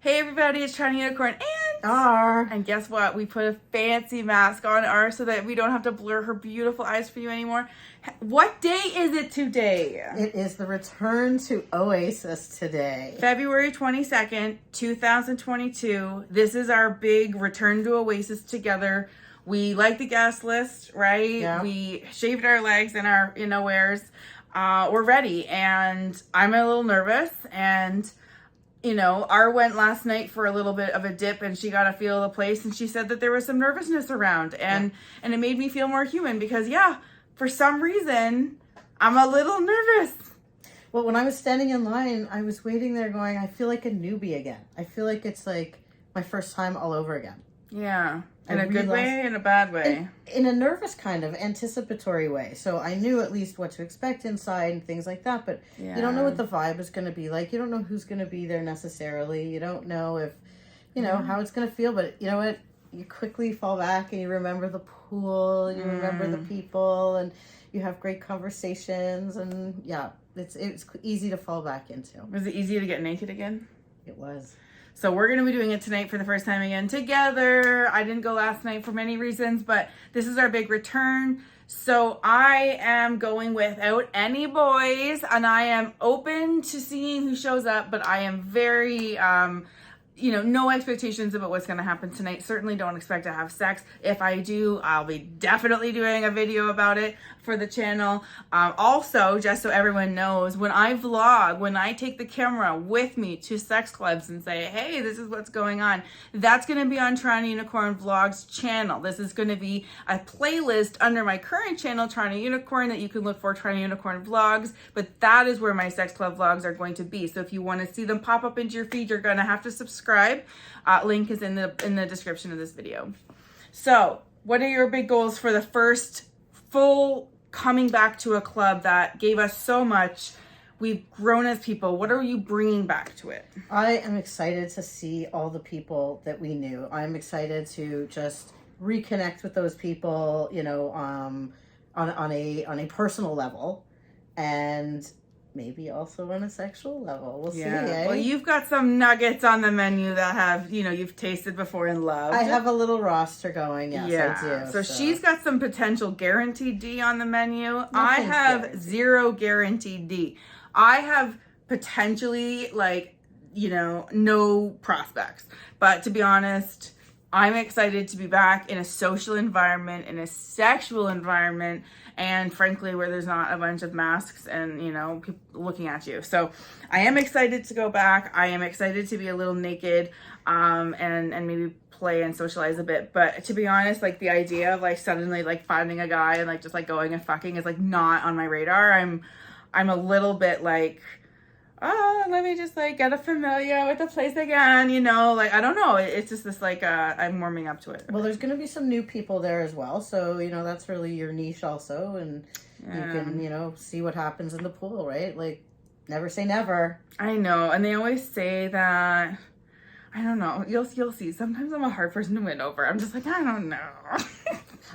Hey everybody, it's TorontoUnicorn and guess what? We put a fancy mask on R so that we don't have to blur her beautiful eyes for you anymore. What day is it today? It is the return to Oasis today. February 22nd, 2022. This is our big return to Oasis together. We like the guest list, right? Yeah. We shaved our legs and our innerwears. We're ready, and I'm a little nervous, and you know, R went last night for a little bit of a dip and she got a feel of the place, and she said that there was some nervousness around, and it made me feel more human because for some reason I'm a little nervous. Well, when I was standing in line, I was waiting there going, I feel like a newbie again. I feel like it's like my first time all over again. Yeah. In a good way, in a bad way. In a nervous kind of anticipatory way. So I knew at least what to expect inside and things like that, but you don't know what the vibe is going to be like. You don't know who's going to be there necessarily. You don't know if, how it's going to feel, but you know what? You quickly fall back and you remember the pool and you remember the people and you have great conversations, and it's easy to fall back into. Was it easy to get naked again? It was. So we're going to be doing it tonight for the first time again together. I didn't go last night for many reasons, but this is our big return. So I am going without any boys, and I am open to seeing who shows up, but I am very, no expectations about what's going to happen tonight. Certainly don't expect to have sex. If I do, I'll be definitely doing a video about it for the channel. Also, just so everyone knows, when I vlog, when I take the camera with me to sex clubs and say, hey, this is what's going on, that's going to be on TorontoUnicorn Vlogs channel. This is going to be a playlist under my current channel, TorontoUnicorn, that you can look for, TorontoUnicorn Vlogs, but that is where my sex club vlogs are going to be. So if you want to see them pop up into your feed, you're going to have to subscribe. Link is in the description of this video. So what are your big goals for the first full coming back to a club that gave us so much? We've grown as people. What are you bringing back to it? I am excited to see all the people that we knew. I'm excited to just reconnect with those people, on a personal level, and maybe also on a sexual level. We'll see. Well, you've got some nuggets on the menu that have, you've tasted before and loved. I have a little roster going. Yes, I do. So she's got some potential guaranteed D on the menu. Nothing's I have guaranteed. zero guaranteed D. I have potentially no prospects. But to be honest, I'm excited to be back in a social environment, in a sexual environment, and frankly, where there's not a bunch of masks and, people looking at you. So I am excited to go back. I am excited to be a little naked, and maybe play and socialize a bit. But to be honest, the idea of suddenly finding a guy and just going and fucking is not on my radar. I'm a little bit let me just get familiar with the place again, I don't know. It's just this I'm warming up to it. Well, there's going to be some new people there as well. So, that's really your niche also. And you can, see what happens in the pool, right? Never say never. I know. And they always say that, I don't know. You'll see. Sometimes I'm a hard person to win over. I'm just I don't know.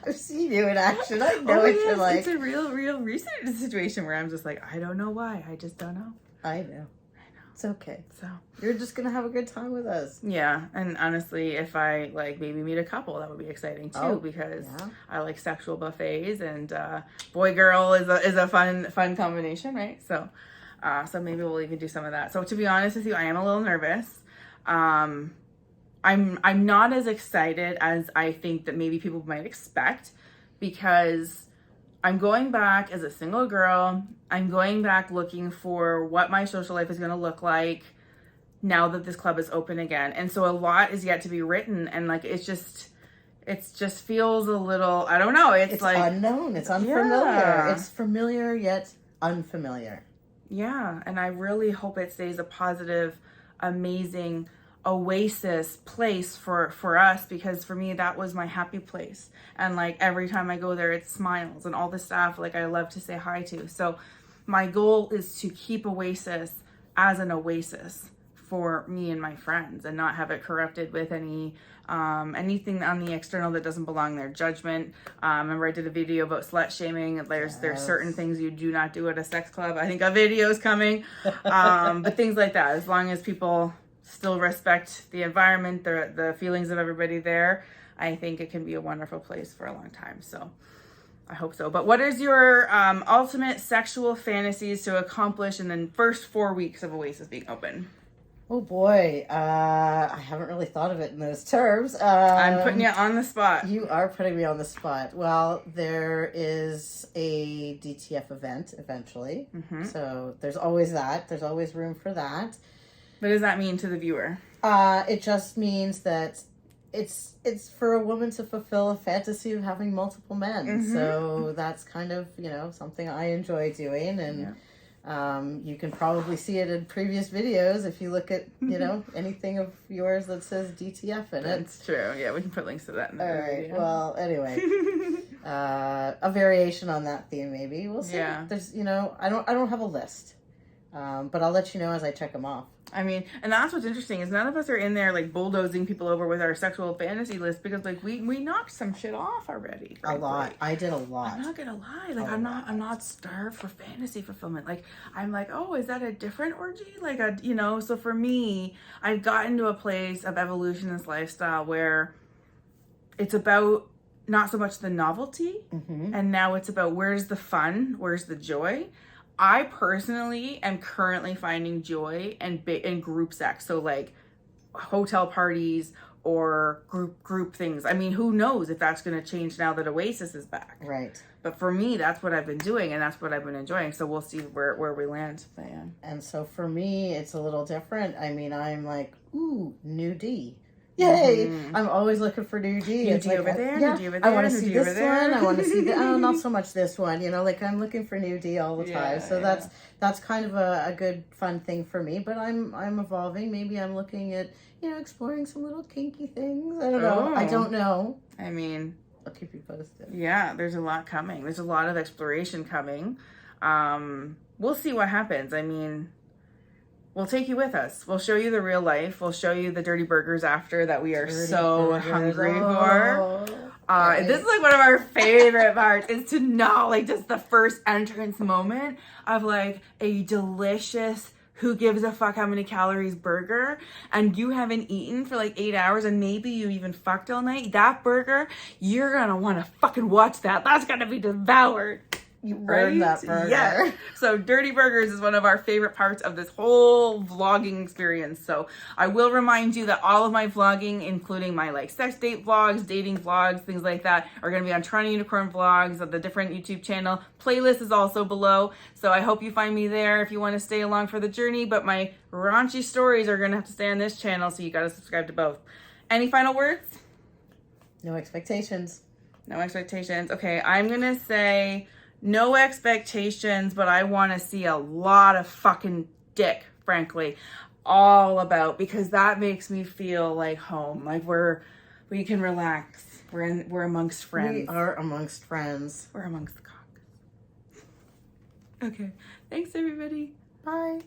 I've seen you in action. I know what you're like. It's a real recent situation where I'm just I don't know why. I just don't know. I know. It's okay. So you're just gonna have a good time with us. Yeah, and honestly, if I maybe meet a couple, that would be exciting too, because I like sexual buffets, and boy girl is a fun combination, right? So maybe we'll even do some of that. So to be honest with you, I am a little nervous. I'm not as excited as I think that maybe people might expect, because I'm going back as a single girl. I'm going back looking for what my social life is going to look like now that this club is open again. And so a lot is yet to be written, and it just feels a little, I don't know. It's unknown. It's unfamiliar. Yeah. It's familiar yet unfamiliar. Yeah. And I really hope it stays a positive, amazing Oasis place for us, because for me that was my happy place, and every time I go there it smiles, and all the staff I love to say hi to. So my goal is to keep Oasis as an oasis for me and my friends, and not have it corrupted with anything on the external that doesn't belong there. Judgment. Remember I did a video about slut shaming. There's certain things you do not do at a sex club. I think a video is coming. But things like that, as long as people still respect the environment, the feelings of everybody there, I think it can be a wonderful place for a long time. So I hope so. But what is your ultimate sexual fantasies to accomplish in the first 4 weeks of Oasis being open? Oh boy, I haven't really thought of it in those terms. I'm putting you on the spot. You are putting me on the spot. Well, there is a DTF event eventually. So there's always that. There's always room for that. What does that mean to the viewer? It just means that it's for a woman to fulfill a fantasy of having multiple men. So that's kind of, something I enjoy doing. And you can probably see it in previous videos if you look at, anything of yours that says DTF in it. That's true. Yeah, we can put links to that in the video. Well, anyway, a variation on that theme, maybe. We'll see. Yeah. There's, I don't have a list, but I'll let you know as I check them off. I mean, and that's what's interesting is none of us are in there like bulldozing people over with our sexual fantasy list because like we knocked some shit off already. Frankly. A lot. I did a lot. I'm not gonna lie. Like I'm not starved for fantasy fulfillment. Like I'm like, oh, is that a different orgy? Like so for me, I've gotten to a place of evolution in this lifestyle where it's about not so much the novelty, and now it's about where's the fun, where's the joy. I personally am currently finding joy in group sex. So like hotel parties or group things. I mean, who knows if that's going to change now that Oasis is back. Right. But for me, that's what I've been doing and that's what I've been enjoying. So we'll see where we land. But, yeah. And so for me, it's a little different. I mean, I'm like, ooh, new D. Yay! I'm always looking for new D. New D over there, yeah, new D over I there, want to new see D this over there. one. I want to see the, not so much this one. Like I'm looking for new D all the time. So that's kind of a good fun thing for me. But I'm evolving. Maybe I'm looking at exploring some little kinky things. I don't know. I don't know. I mean, I'll keep you posted. Yeah, there's a lot coming. There's a lot of exploration coming. We'll see what happens. I mean, we'll take you with us. We'll show you the real life. We'll show you the dirty burgers after that we are hungry for. This is like one of our favorite parts is to know like just the first entrance moment of like a delicious who gives a fuck how many calories burger and you haven't eaten for like 8 hours and maybe you even fucked all night. That burger, you're gonna want to fucking watch that. That's gonna be devoured. You earned that burger. Yeah. So Dirty Burgers is one of our favorite parts of this whole vlogging experience. So I will remind you that all of my vlogging, including my like sex date vlogs, dating vlogs, things like that, are going to be on TorontoUnicorn vlogs of the different YouTube channel. Playlist is also below. So I hope you find me there if you want to stay along for the journey. But my raunchy stories are going to have to stay on this channel. So you got to subscribe to both. Any final words? No expectations. No expectations. Okay. I'm going to say... no expectations, but I want to see a lot of fucking dick, frankly, all about, because that makes me feel like home, like we can relax. We're amongst friends. We are amongst friends. We're amongst the cocks. Okay. Thanks, everybody. Bye.